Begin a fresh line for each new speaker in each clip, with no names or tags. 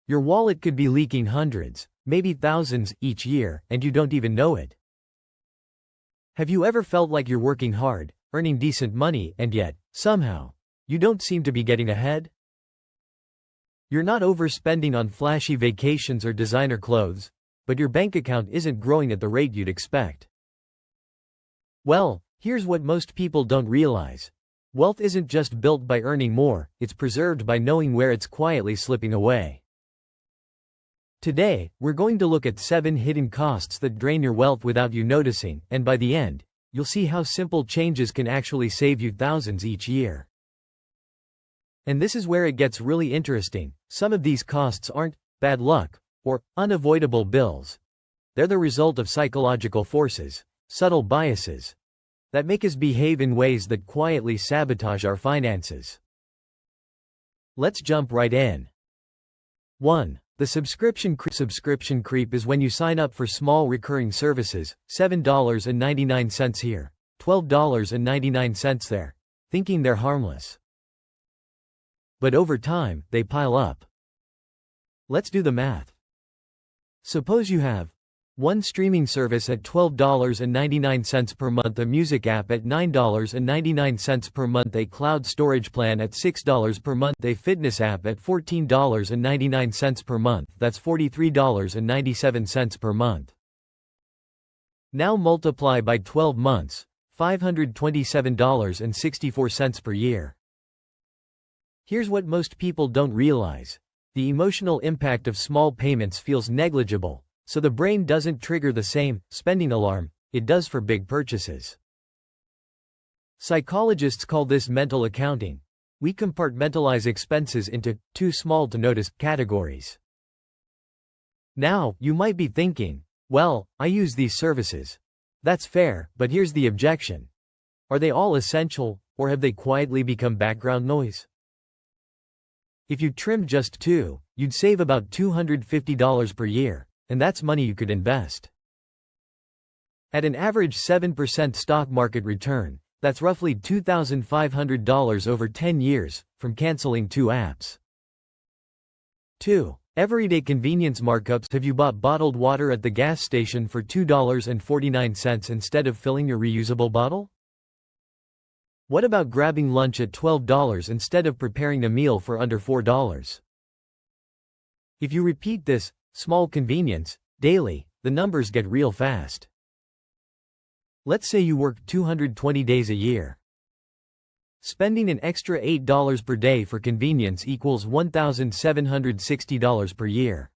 Your wallet could be leaking hundreds, maybe thousands, each year, and you don't even know it. Have you ever felt like you're working hard, earning decent money, and yet, somehow, you don't seem to be getting ahead? You're not overspending on flashy vacations or designer clothes, but your bank account isn't growing at the rate you'd expect. Well, here's what most people don't realize. Wealth isn't just built by earning more, it's preserved by knowing where it's quietly slipping away. Today, we're going to look at 7 hidden costs that drain your wealth without you noticing, and by the end, you'll see how simple changes can actually save you thousands each year. And this is where it gets really interesting. Some of these costs aren't bad luck or unavoidable bills. They're the result of psychological forces, subtle biases, that make us behave in ways that quietly sabotage our finances. Let's jump right in. 1. The subscription creep is when you sign up for small recurring services, $7.99 here, $12.99 there, thinking they're harmless. But over time, they pile up. Let's do the math. Suppose you have one streaming service at $12.99 per month, a music app at $9.99 per month, a cloud storage plan at $6 per month, a fitness app at $14.99 per month, that's $43.97 per month. Now multiply by 12 months, $527.64 per year. Here's what most people don't realize. The emotional impact of small payments feels negligible, so the brain doesn't trigger the same spending alarm it does for big purchases. Psychologists call this mental accounting. We compartmentalize expenses into too small to notice categories. Now, you might be thinking, well, I use these services. That's fair, but here's the objection. Are they all essential, or have they quietly become background noise? If you trimmed just 2, you'd save about $250 per year. And that's money you could invest. At an average 7% stock market return, that's roughly $2,500 over 10 years, from canceling 2 apps. 2. Everyday convenience markups. Have you bought bottled water at the gas station for $2.49 instead of filling your reusable bottle? What about grabbing lunch at $12 instead of preparing a meal for under $4? If you repeat this small convenience daily, the numbers get real fast. Let's say you work 220 days a year. Spending an extra $8 per day for convenience equals $1,760 per year.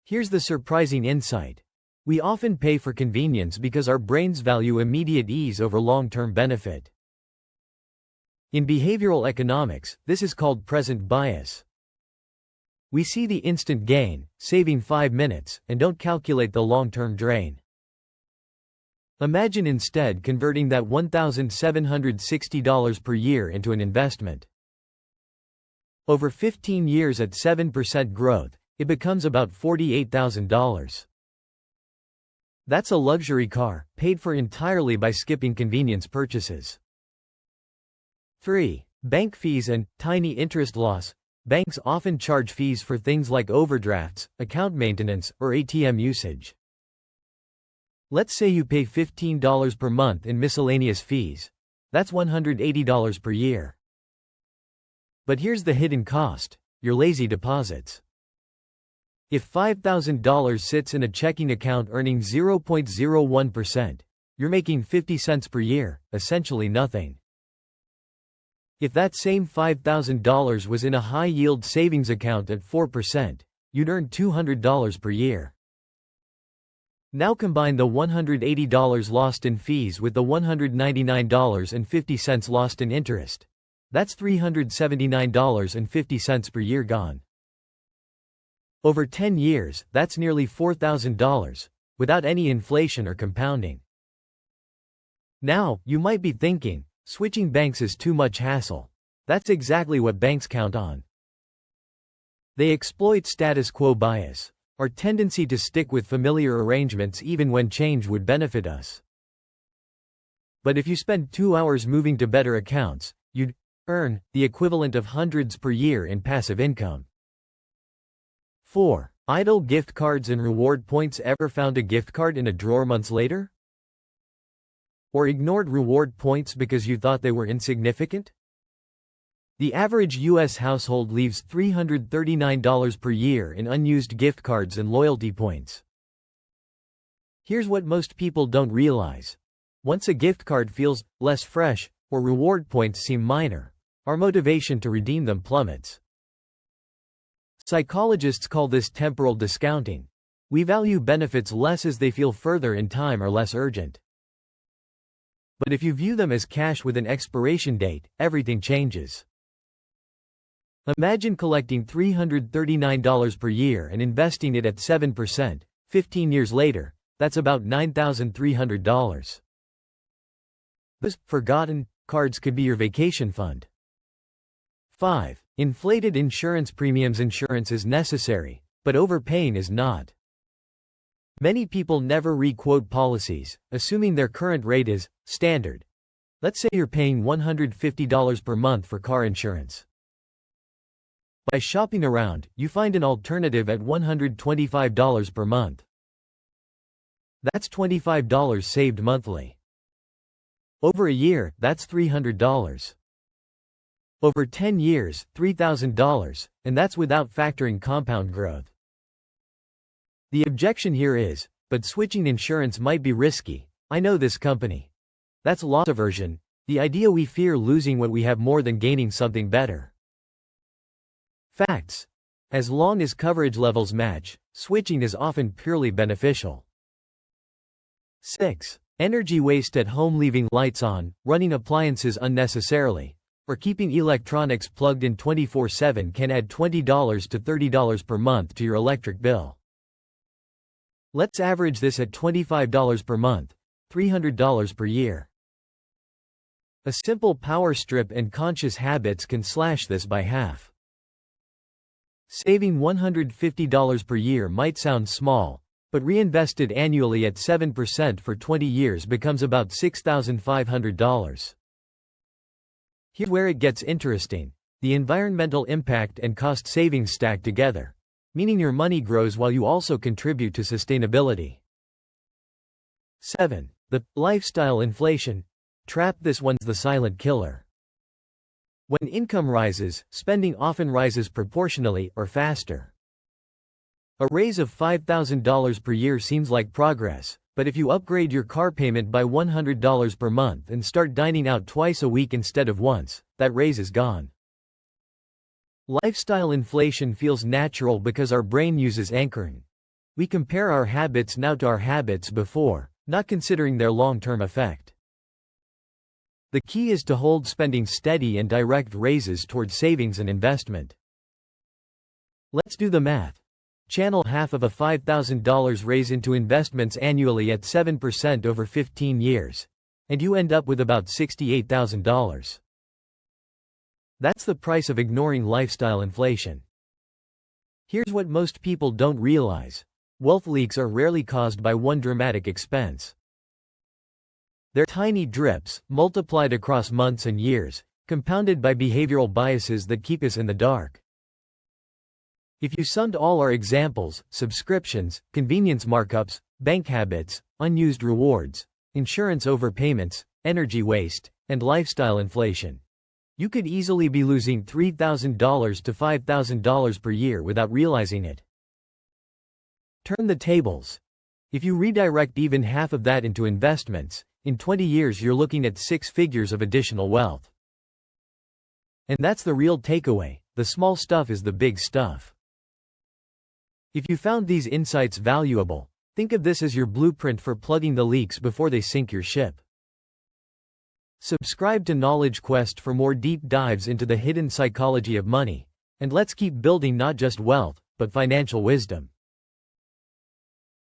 Here's the surprising insight. We often pay for convenience because our brains value immediate ease over long-term benefit. In behavioral economics, this is called present bias. We see the instant gain, saving 5 minutes, and don't calculate the long-term drain. Imagine instead converting that $1,760 per year into an investment. Over 15 years at 7% growth, it becomes about $48,000. That's a luxury car, paid for entirely by skipping convenience purchases. 3. Bank fees and tiny interest loss. Banks often charge fees for things like overdrafts, account maintenance, or ATM usage. Let's say you pay $15 per month in miscellaneous fees. That's $180 per year. But here's the hidden cost: your lazy deposits. If $5,000 sits in a checking account earning 0.01%, you're making 50 cents per year, essentially nothing. If that same $5,000 was in a high-yield savings account at 4%, you'd earn $200 per year. Now combine the $180 lost in fees with the $199.50 lost in interest. That's $379.50 per year gone. Over 10 years, that's nearly $4,000, without any inflation or compounding. Now, you might be thinking, switching banks is too much hassle. That's exactly what banks count on. They exploit status quo bias, our tendency to stick with familiar arrangements even when change would benefit us. But if you spend 2 hours moving to better accounts, you'd earn the equivalent of hundreds per year in passive income. 4. Idle gift cards and reward points. Ever found a gift card in a drawer months later? Or ignored reward points because you thought they were insignificant? The average U.S. household leaves $339 per year in unused gift cards and loyalty points. Here's what most people don't realize. Once a gift card feels less fresh, or reward points seem minor, our motivation to redeem them plummets. Psychologists call this temporal discounting. We value benefits less as they feel further in time or less urgent. But if you view them as cash with an expiration date, everything changes. Imagine collecting $339 per year and investing it at 7%. 15 years later, that's about $9,300. Those forgotten cards could be your vacation fund. 5. Inflated insurance premiums. Insurance is necessary, but overpaying is not. Many people never re-quote policies, assuming their current rate is standard. Let's say you're paying $150 per month for car insurance. By shopping around, you find an alternative at $125 per month. That's $25 saved monthly. Over a year, that's $300. Over 10 years, $3,000, and that's without factoring compound growth. The objection here is, but switching insurance might be risky. I know this company. That's loss aversion, the idea we fear losing what we have more than gaining something better. Facts. As long as coverage levels match, switching is often purely beneficial. 6. Energy waste at home. Leaving lights on, running appliances unnecessarily, or keeping electronics plugged in 24/7 can add $20 to $30 per month to your electric bill. Let's average this at $25 per month, $300 per year. A simple power strip and conscious habits can slash this by half. Saving $150 per year might sound small, but reinvested annually at 7% for 20 years becomes about $6,500. Here's where it gets interesting. The environmental impact and cost savings stack together, meaning your money grows while you also contribute to sustainability. 7. The lifestyle inflation trap. This one's the silent killer. When income rises, spending often rises proportionally or faster. A raise of $5,000 per year seems like progress, but if you upgrade your car payment by $100 per month and start dining out twice a week instead of once, that raise is gone. Lifestyle inflation feels natural because our brain uses anchoring. We compare our habits now to our habits before, not considering their long-term effect. The key is to hold spending steady and direct raises towards savings and investment. Let's do the math. Channel half of a $5,000 raise into investments annually at 7% over 15 years, and you end up with about $68,000. That's the price of ignoring lifestyle inflation. Here's what most people don't realize. Wealth leaks are rarely caused by one dramatic expense. They're tiny drips, multiplied across months and years, compounded by behavioral biases that keep us in the dark. If you summed all our examples, subscriptions, convenience markups, bank habits, unused rewards, insurance overpayments, energy waste, and lifestyle inflation, you could easily be losing $3,000 to $5,000 per year without realizing it. Turn the tables. If you redirect even half of that into investments, in 20 years you're looking at 6 figures of additional wealth. And that's the real takeaway. The small stuff is the big stuff. If you found these insights valuable, think of this as your blueprint for plugging the leaks before they sink your ship. Subscribe to KnowledgeQuest for more deep dives into the hidden psychology of money, and let's keep building not just wealth, but financial wisdom.